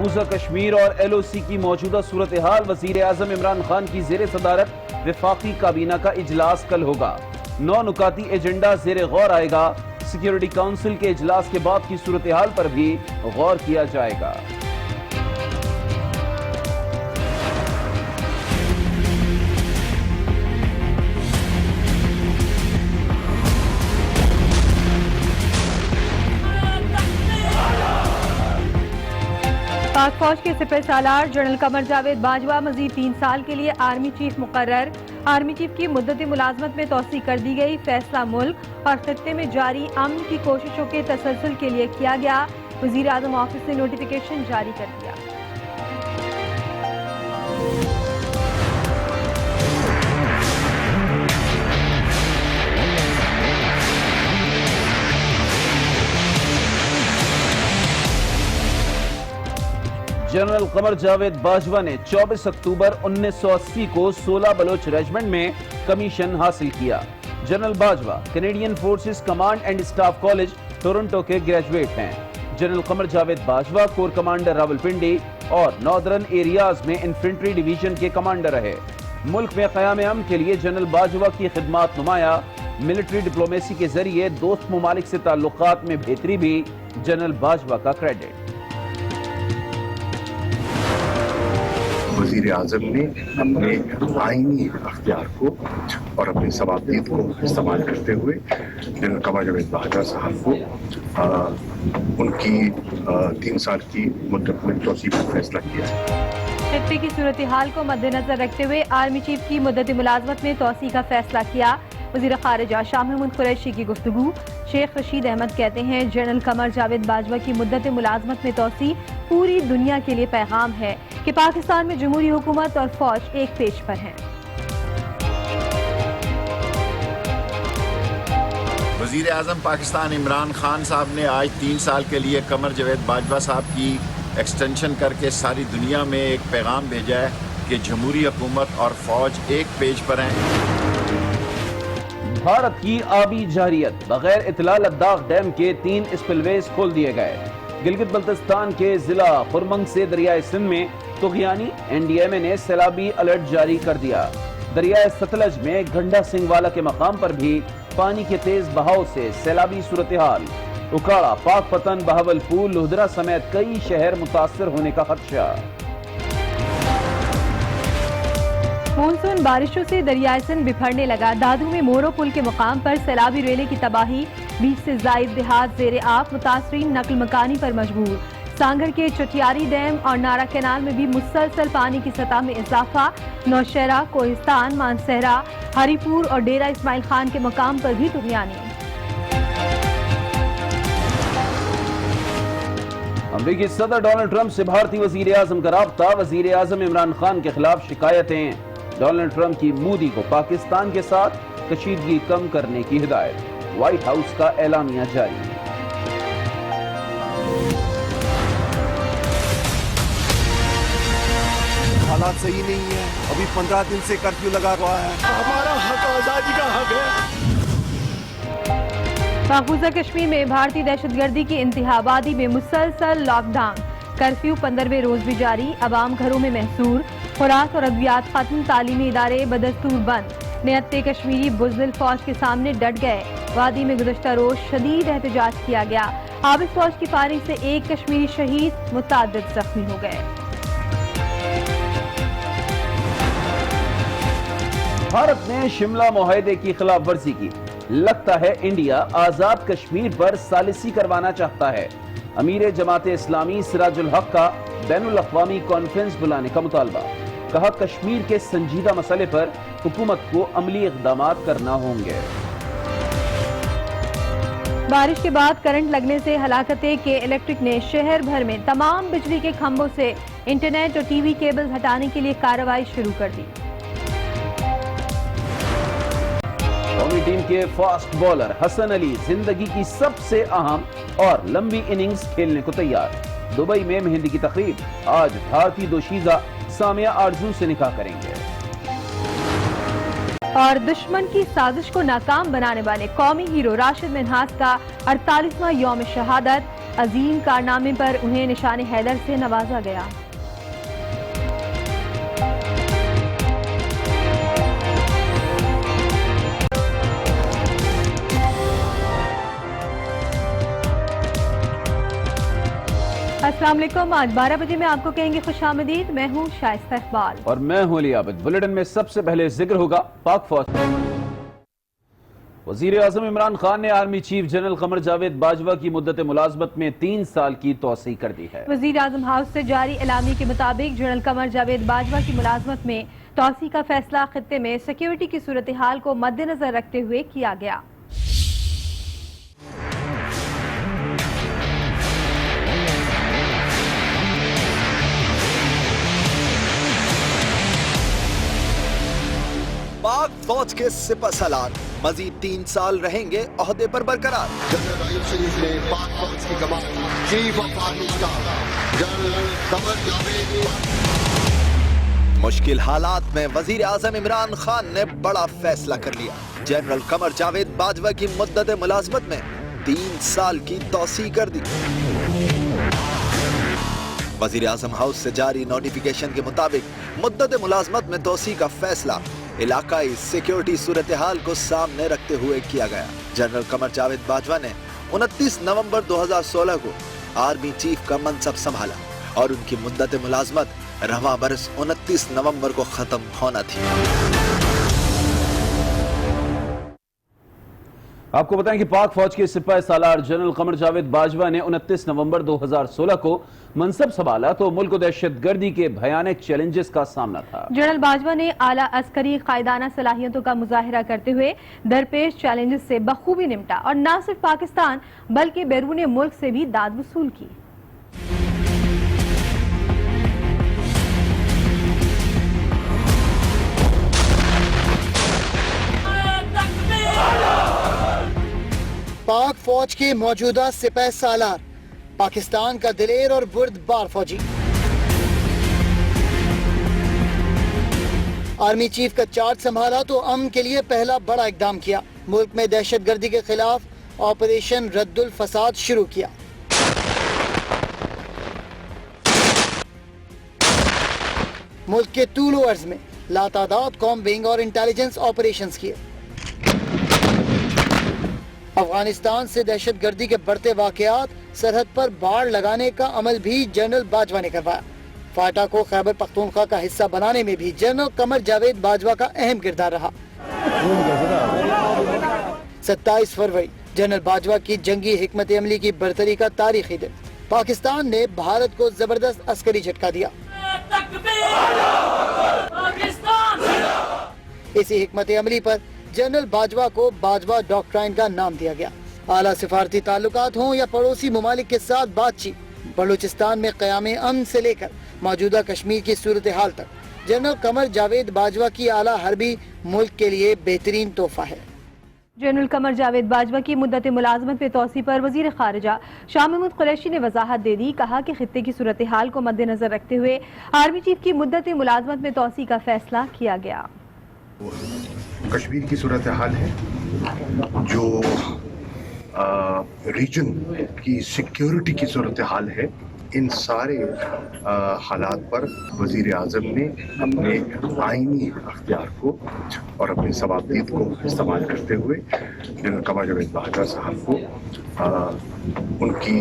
مقبوضہ کشمیر اور LOC کی موجودہ صورتحال، وزیر اعظم عمران خان کی زیر صدارت وفاقی کابینہ کا اجلاس کل ہوگا۔ 9 نکاتی ایجنڈا زیر غور آئے گا۔ سیکیورٹی کونسل کے اجلاس کے بعد کی صورتحال پر بھی غور کیا جائے گا۔ پاک فوج کے سپہ سالار جنرل قمر جاوید باجوہ مزید 3 سال کے لیے آرمی چیف مقرر۔ آرمی چیف کی مدت ملازمت میں توسیع کر دی گئی۔ فیصلہ ملک اور خطے میں جاری امن کی کوششوں کے تسلسل کے لیے کیا گیا۔ وزیر اعظم آفس نے نوٹیفیکیشن جاری کر دیا۔ جنرل قمر جاوید باجوہ نے 24 اکتوبر 1980 کو 16 بلوچ ریجمنٹ میں کمیشن حاصل کیا۔ General Bajwa Canadian forces command and staff college Toronto کے گریجویٹ ہیں۔ General Qamar Javed Bajwa corps commander Rawalpindi اور ناردرن ایریاز میں انفینٹری ڈویژن کے کمانڈر رہے۔ ملک میں قیام امن کے لیے جنرل باجوہ کی خدمات نمایاں۔ ملٹری ڈپلومیسی کے ذریعے دوست ممالک سے تعلقات میں بہتری بھی جنرل باجوہ کا کریڈٹ۔ وزیر اعظم نے اپنے آئینی اختیار کو اور اپنی صلاحیت کو استعمال کرتے ہوئے جنرل قمر جاوید باجوہ صاحب کو ان کی 3 سال کی مدت میں توسیع کا فیصلہ کیا۔ خطے کی صورتحال کو مد نظر رکھتے ہوئے آرمی چیف کی مدت ملازمت میں توسیع کا فیصلہ کیا۔ وزیر خارجہ شاہ محمود قریشی کی گفتگو۔ شیخ رشید احمد کہتے ہیں جنرل قمر جاوید باجوہ کی مدت ملازمت میں توسیع پوری دنیا کے لیے پیغام ہے کہ پاکستان میں جمہوری حکومت اور فوج ایک پیج پر ہیں۔ وزیر اعظم پاکستان عمران خان صاحب نے آج 3 سال کے لیے قمر جاوید باجوہ صاحب کی ایکسٹینشن کر کے ساری دنیا میں ایک پیغام بھیجا ہے کہ جمہوری حکومت اور فوج ایک پیج پر ہیں۔ بھارت کی آبی جارحیت، بغیر اطلاع لداخ ڈیم کے 3 اسپل کھول دیے گئے۔ گلگت بلتستان کے ضلع خرمنگ سے دریائے سندھ میں طغیانی NDMA نے سیلابی الرٹ جاری کر دیا۔ دریائے ستلج میں گھنڈا سنگھ والا کے مقام پر بھی پانی کے تیز بہاؤ سے سیلابی صورتحال۔ اکاڑا، پاک پتن، بہاولپور، لودھرا سمیت کئی شہر متاثر ہونے کا خدشہ۔ مونسون بارشوں سے دریائے سندھ بکھرنے لگا۔ دادو میں مورو پل کے مقام پر سیلابی ریلے کی تباہی، 20 سے زائد دیہات زیر آب، متاثرین نقل مکانی پر مجبور۔ سانگھر کے چٹیاری ڈیم اور نارا کینال میں بھی مسلسل پانی کی سطح میں اضافہ۔ نوشہرہ، کوہستان، مانسہرہ، ہری پور اور ڈیرہ اسماعیل خان کے مقام پر بھی طغیانی۔ امریکی صدر ڈونلڈ ٹرمپ سے بھارتی وزیر اعظم کا رابطہ۔ وزیر اعظم عمران خان کے خلاف شکایتیں۔ ڈونلڈ ٹرمپ کی مودی کو پاکستان کے ساتھ کشیدگی کم کرنے کی ہدایت۔ وائٹ ہاؤس کا اعلامیہ جاری۔ حالات صحیح نہیں ہے، ابھی 15 دن سے کرفیو لگا ہوا ہے۔ ہمارا حق آزادی کا حق ہے۔ مقبوضہ کشمیر میں بھارتی دہشت گردی کی انتہا، وادی میں مسلسل لاک ڈاؤن، کرفیو 15ویں روز بھی جاری، عوام گھروں میں محصور، خوراک اور ادویات ختم، تعلیمی ادارے بدستور بند۔ نیت کشمیری بزدل فوج کے سامنے ڈٹ گئے۔ وادی میں گزشتہ روز شدید احتجاج کیا گیا۔ عابد فوج کی فائرنگ سے 1 کشمیری شہید، متعدد زخمی ہو گئے۔ بھارت نے شملہ معاہدے کی خلاف ورزی کی۔ لگتا ہے انڈیا آزاد کشمیر پر ثالثی کروانا چاہتا ہے۔ امیر جماعت اسلامی سراج الحق کا بین الاقوامی کانفرنس بلانے کا مطالبہ۔ کہا کشمیر کے سنجیدہ مسئلے پر حکومت کو عملی اقدامات کرنا ہوں گے۔ بارش کے بعد کرنٹ لگنے سے ہلاکتیں کے الیکٹرک نے شہر بھر میں تمام بجلی کے کھمبوں سے انٹرنیٹ اور ٹی وی کیبل ہٹانے کے لیے کارروائی شروع کر دی۔ قومی ٹیم کے فاسٹ بولر حسن علی زندگی کی سب سے اہم اور لمبی اننگز کھیلنے کو تیار۔ دبئی میں مہندی کی تقریب۔ آج بھارتی دوشیزہ سامیہ آرزو سے نکاح کریں گے۔ اور دشمن کی سازش کو ناکام بنانے والے قومی ہیرو راشد منہاس کا 48واں یوم شہادت۔ عظیم کارنامے پر انہیں نشان حیدر سے نوازا گیا۔ السلام علیکم، آج 12 بجے میں آپ کو کہیں گے خوش آمدید۔ میں ہوں شائستہ اقبال اور میں ہوں علی عابد۔ بلیٹن میں سب سے پہلے ذکر ہوگا پاک فوج۔ وزیر اعظم عمران خان نے army chief general Qamar Javed Bajwa کی مدت ملازمت میں 3 سال کی توسیع کر دی ہے۔ وزیر اعظم ہاؤس سے جاری اعلامیے کے مطابق جنرل قمر جاوید باجوہ کی ملازمت میں توسیع کا فیصلہ خطے میں سیکیورٹی کی صورتحال کو مد نظر رکھتے ہوئے کیا گیا۔ پاک فوج کے سپہ سالار مزید 3 سال رہیں گے عہدے پر برقرار۔ جنرل ایوب شریف نے پاک فوج کی کمان chief of army staff general Qamar Javed. مشکل حالات میں وزیر اعظم عمران خان نے بڑا فیصلہ کر لیا۔ جنرل قمر جاوید باجوہ کی مدت ملازمت میں 3 سال کی توسیع کر دی۔ وزیر اعظم ہاؤس سے جاری نوٹیفیکیشن کے مطابق مدت ملازمت میں توسیع کا فیصلہ علاقائی سیکیورٹی صورتحال کو سامنے رکھتے ہوئے کیا گیا۔ جنرل قمر جاوید باجوہ نے 29 نومبر 2016 کو آرمی چیف کا منصب سنبھالا اور ان کی مدت ملازمت رواں برس 29 نومبر کو ختم ہونا تھی۔ آپ کو بتائیں کہ پاک فوج کے سپاہ سالار جنرل قمر جاوید باجوہ نے 29 نومبر 2016 کو منصب سنبھالا تو ملک کو دہشت گردی کے بھیانک چیلنجز کا سامنا تھا۔ جنرل باجوہ نے اعلیٰ عسکری قائدانہ صلاحیتوں کا مظاہرہ کرتے ہوئے درپیش چیلنجز سے بخوبی نمٹا اور نہ صرف پاکستان بلکہ بیرون ملک سے بھی داد وصول کی۔ پاک فوج کے موجودہ سپہ سالار، پاکستان کا دلیر اور بردبار فوجی، آرمی چیف کا چارج سنبھالا تو امن کے لیے پہلا بڑا اقدام کیا۔ ملک میں دہشت گردی کے خلاف آپریشن رد الفساد شروع کیا۔ ملک کے طول و عرض میں لاتعداد کامبنگ اور انٹیلیجنس آپریشنز کیے۔ افغانستان سے دہشت گردی کے بڑھتے واقعات، سرحد پر باڑ لگانے کا عمل بھی جنرل باجوہ نے کروایا۔ فاٹا کو خیبر پختونخوا کا حصہ بنانے میں بھی جنرل قمر جاوید باجوہ کا اہم کردار رہا۔ 27 فروری جنرل باجوہ کی جنگی حکمت عملی کی برتری کا تاریخی دن۔ پاکستان نے بھارت کو زبردست عسکری جھٹکا دیا۔ اسی حکمت عملی پر جنرل باجوہ کو باجوہ ڈاکٹرائن کا نام دیا گیا۔ اعلیٰ سفارتی تعلقات ہوں یا پڑوسی ممالک کے ساتھ بات چیت، بلوچستان میں قیام امن سے لے کر موجودہ کشمیر کی صورتحال تک جنرل قمر جاوید باجوہ کی اعلیٰ حربی ملک کے لیے بہترین تحفہ ہے۔ جنرل قمر جاوید باجوہ کی مدت ملازمت میں توسیع پر وزیر خارجہ شاہ محمود قریشی نے وضاحت دے دی۔ کہا کہ خطے کی صورتحال کو مد نظر رکھتے ہوئے آرمی چیف کی مدت ملازمت میں توسیع کا فیصلہ کیا گیا۔ کشمیر کی صورتحال ہے جو ریجن کی سیکیورٹی کی صورتحال ہے، ان سارے حالات پر وزیر اعظم نے اپنے آئینی اختیار کو اور اپنی صوابدید کو استعمال کرتے ہوئے جنرل قمر جاوید باجوہ صاحب کو ان کی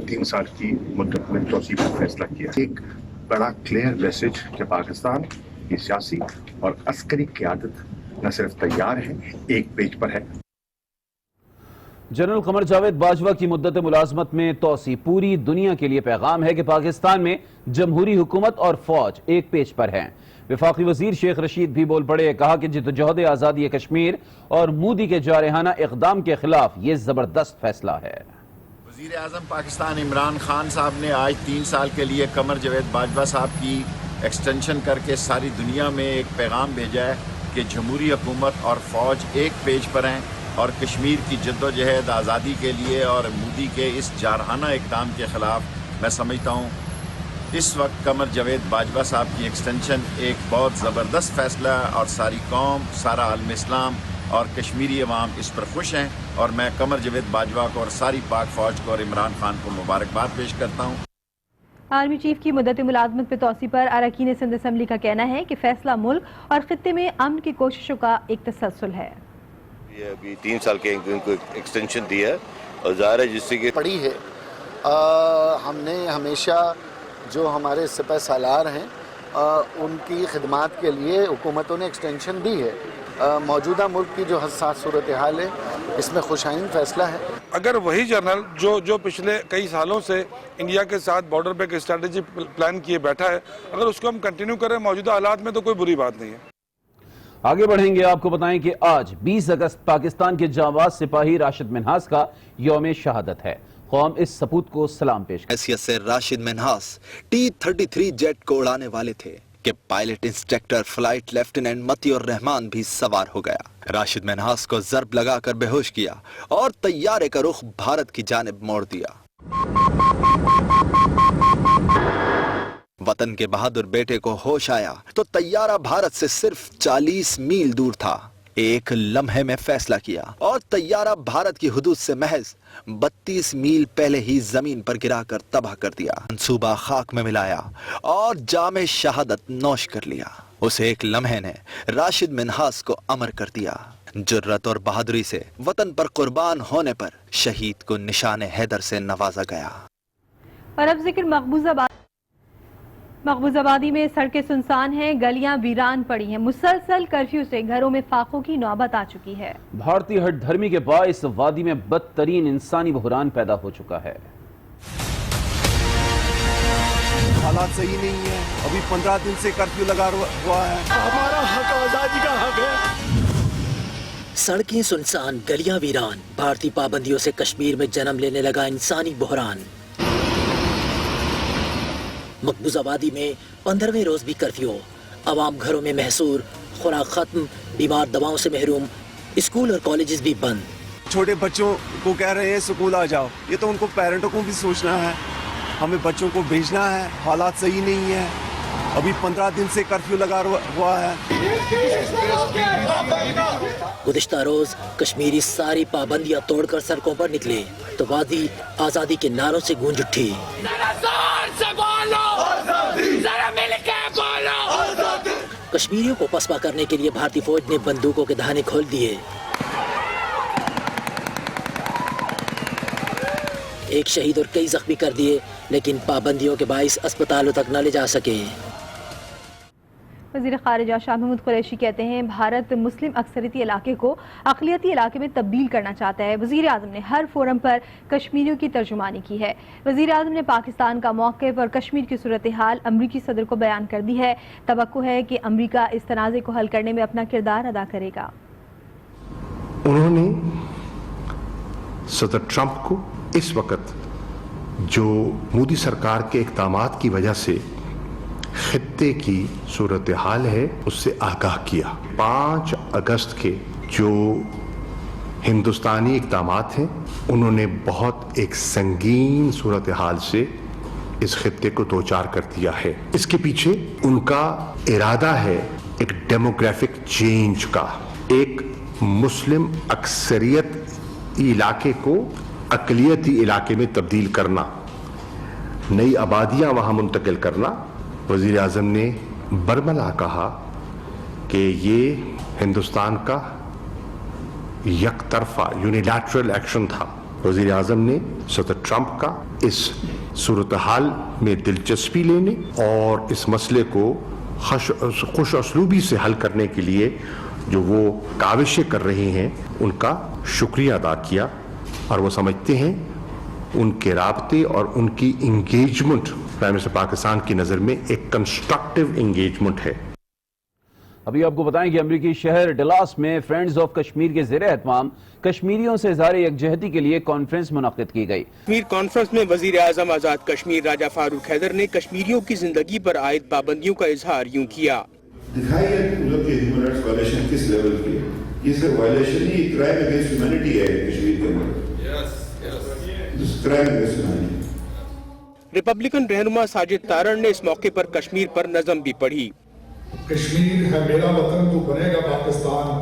3 سال کی مدت میں توسیع کا فیصلہ کیا۔ ایک بڑا کلیئر میسج کہ پاکستان کی سیاسی اور عسکری قیادت نہ صرف تیار ہے، ایک پیج پر ہے۔ جنرل قمر جاوید باجوہ کی مدت ملازمت میں توسیع پوری دنیا کے لیے پیغام ہے کہ پاکستان میں جمہوری حکومت اور فوج ایک پیج پر ہیں۔ وفاقی وزیر شیخ رشید بھی بول پڑے، کہا کہ جدوجہد آزادی کشمیر اور مودی کے جارحانہ اقدام کے خلاف یہ زبردست فیصلہ ہے۔ وزیر اعظم پاکستان عمران خان صاحب نے آج 3 سال کے لیے قمر جاوید باجوہ صاحب کی ایکسٹینشن کر کے ساری دنیا میں ایک پیغام بھیجا ہے کہ جمہوری حکومت اور فوج ایک پیج پر ہیں اور کشمیر کی جدوجہد آزادی کے لیے اور مودی کے اس جارحانہ اقدام کے خلاف میں سمجھتا ہوں اس وقت قمر جاوید باجوہ صاحب کی ایکسٹینشن ایک بہت زبردست فیصلہ ہے اور ساری قوم، سارا عالم اسلام اور کشمیری عوام اس پر خوش ہیں، اور میں قمر جاوید باجوہ کو اور ساری پاک فوج کو اور عمران خان کو مبارکباد پیش کرتا ہوں۔ آرمی چیف کی مدت ملازمت پہ توسیع پر اراکین سندھ اسمبلی کا کہنا ہے کہ فیصلہ ملک اور خطے میں امن کی کوششوں کا ایک تسلسل ہے۔ یہ ابھی 3 سال کے ان کو ایکسٹینشن دیا ہے اور ظاہر ہے جس سے کہ پڑی ہے۔ ہم نے ہمیشہ جو ہمارے سپہ سالار ہیں ان کی خدمات کے لیے حکومتوں نے ایکسٹینشن دی ہے۔ موجودہ ملک کی جو حساس صورتحال ہے اس میں خوشائن فیصلہ ہے۔ اگر وہی جنرل جو پچھلے کئی سالوں سے انڈیا کے ساتھ بارڈر پہ ایک اسٹریٹجی پلان کیے بیٹھا ہے، اگر اس کو ہم کنٹینیو کریں موجودہ حالات میں تو کوئی بری بات نہیں ہے۔ آگے بڑھیں گے، آپ کو بتائیں کہ آج 20 اگست پاکستان کے جانباز سپاہی راشد منہاس کا یوم شہادت ہے۔ قوم اس سپوت کو سلام پیش حیثیت سے راشد منہاس T-33 جیٹ کو اڑانے والے تھے کہ پائلٹ انسٹرکٹر فلائٹ لیفٹیننٹ متی الرحمان بھی سوار ہو گیا۔ راشد منہاس کو ضرب لگا کر بے ہوش کیا اور طیارے کا رخ بھارت کی جانب موڑ دیا۔ وطن کے بہادر بیٹے کو ہوش آیا تو طیارہ بھارت سے صرف 40 میل دور تھا۔ ایک لمحے میں فیصلہ کیا اور طیارہ بھارت کی حدود سے محض 32 میل پہلے ہی زمین پر گرا کر تباہ کر دیا۔ منصوبہ خاک میں ملایا اور جام شہادت نوش کر لیا۔ اس ایک لمحے نے راشد منہاس کو امر کر دیا۔ جرت اور بہادری سے وطن پر قربان ہونے پر شہید کو نشان حیدر سے نوازا گیا۔ اور اب ذکر مقبوض آبادی میں سڑکیں سنسان ہیں، گلیاں ویران پڑی ہیں۔ مسلسل کرفیو سے گھروں میں فاقوں کی نوبت آ چکی ہے۔ بھارتی ہٹ دھرمی کے باعث وادی میں بدترین انسانی بحران پیدا ہو چکا ہے۔ حالات صحیح نہیں ہے، ابھی 15 دن سے کرفیو لگا ہوا ہے۔ ہمارا حق آزادی کا حق ہے۔ سڑکیں سنسان، گلیاں ویران، بھارتی پابندیوں سے کشمیر میں جنم لینے لگا انسانی بحران۔ مقبوض آبادی میں 15ویں روز بھی کرفیو، عوام گھروں میں محصور، خوراک ختم، بیمار دواؤں سے محروم، اسکول اور کالجز بھی بند۔ چھوٹے بچوں کو کہہ رہے ہیں اسکول آ جاؤ، یہ تو ان کو پیرنٹوں کو بھی سوچنا ہے، ہمیں بچوں کو بھیجنا ہے۔ حالات صحیح نہیں ہے، ابھی 15 دن سے کرفیو لگا ہوا ہے۔ گزشتہ روز کشمیری ساری پابندیاں توڑ کر سڑکوں پر نکلے تو وادی آزادی کے نعروں سے گونج اٹھی۔ کشمیریوں کو پسپا کرنے کے لیے بھارتی فوج نے بندوقوں کے دہانے کھول دیے۔ ایک شہید اور کئی زخمی کر دیے، لیکن پابندیوں کے باعث اسپتالوں تک نہ لے جا سکے۔ وزیر خارجہ شاہ محمود قریشی کہتے ہیں بھارت مسلم اکثریتی علاقے کو اقلیتی علاقے میں تبدیل کرنا چاہتا ہے۔ وزیر اعظم نے ہر فورم پر کشمیریوں کی ترجمانی کی ہے۔ وزیر اعظم نے پاکستان کا موقف اور کشمیر کی صورتحال امریکی صدر کو بیان کر دی ہے۔ توقع ہے کہ امریکہ اس تنازع کو حل کرنے میں اپنا کردار ادا کرے گا۔ انہوں نے صدر ٹرمپ کو اس وقت جو مودی سرکار کے اقدامات کی وجہ سے خطے کی صورتحال ہے اس سے آگاہ کیا۔ 5 اگست کے جو ہندوستانی اقدامات ہیں انہوں نے بہت ایک سنگین صورتحال سے اس خطے کو دوچار کر دیا ہے۔ اس کے پیچھے ان کا ارادہ ہے ایک ڈیموگرافک چینج کا، ایک مسلم اکثریت علاقے کو اقلیتی علاقے میں تبدیل کرنا، نئی آبادیاں وہاں منتقل کرنا۔ وزیر اعظم نے برملا کہا کہ یہ ہندوستان کا یک طرفہ یونیلیٹرل ایکشن تھا۔ وزیر اعظم نے صدر ٹرمپ کا اس صورتحال میں دلچسپی لینے اور اس مسئلے کو خوش اسلوبی سے حل کرنے کے لیے جو وہ کاوشیں کر رہے ہیں ان کا شکریہ ادا کیا، اور وہ سمجھتے ہیں ان کے رابطے اور ان کی انگیجمنٹ پرائم منسٹر پاکستان کی نظر میں ایک کنسٹرکٹیو انگیجمنٹ ہے۔ ابھی آپ کو بتائیں کہ امریکی شہر ڈلاس میں فرینڈز آف کشمیر کے زیر اہتمام کشمیریوں سے اظہار یکجہتی کے لیے کانفرنس منعقد کی گئی۔ کشمیر کانفرنس میں وزیر اعظم آزاد کشمیر راجہ فاروق حیدر نے کشمیریوں کی زندگی پر عائد پابندیوں کا اظہار یوں کیا۔ دکھائیے ان لوگ کی ہیومن رائٹس وائلیشن کس لیول کی ہے، یہ صرف وائلیشن نہیں، کرائم اگینسٹ ہیومینٹی ہے کشمیر کے اندر، کرائم اگینسٹ ہیومینٹی۔ ریپبلکن رہنما ساجد تارڑ نے اس موقع پر کشمیر پر نظم بھی پڑھی۔ کشمیر ہے میرا وطن تو بنے گا پاکستان،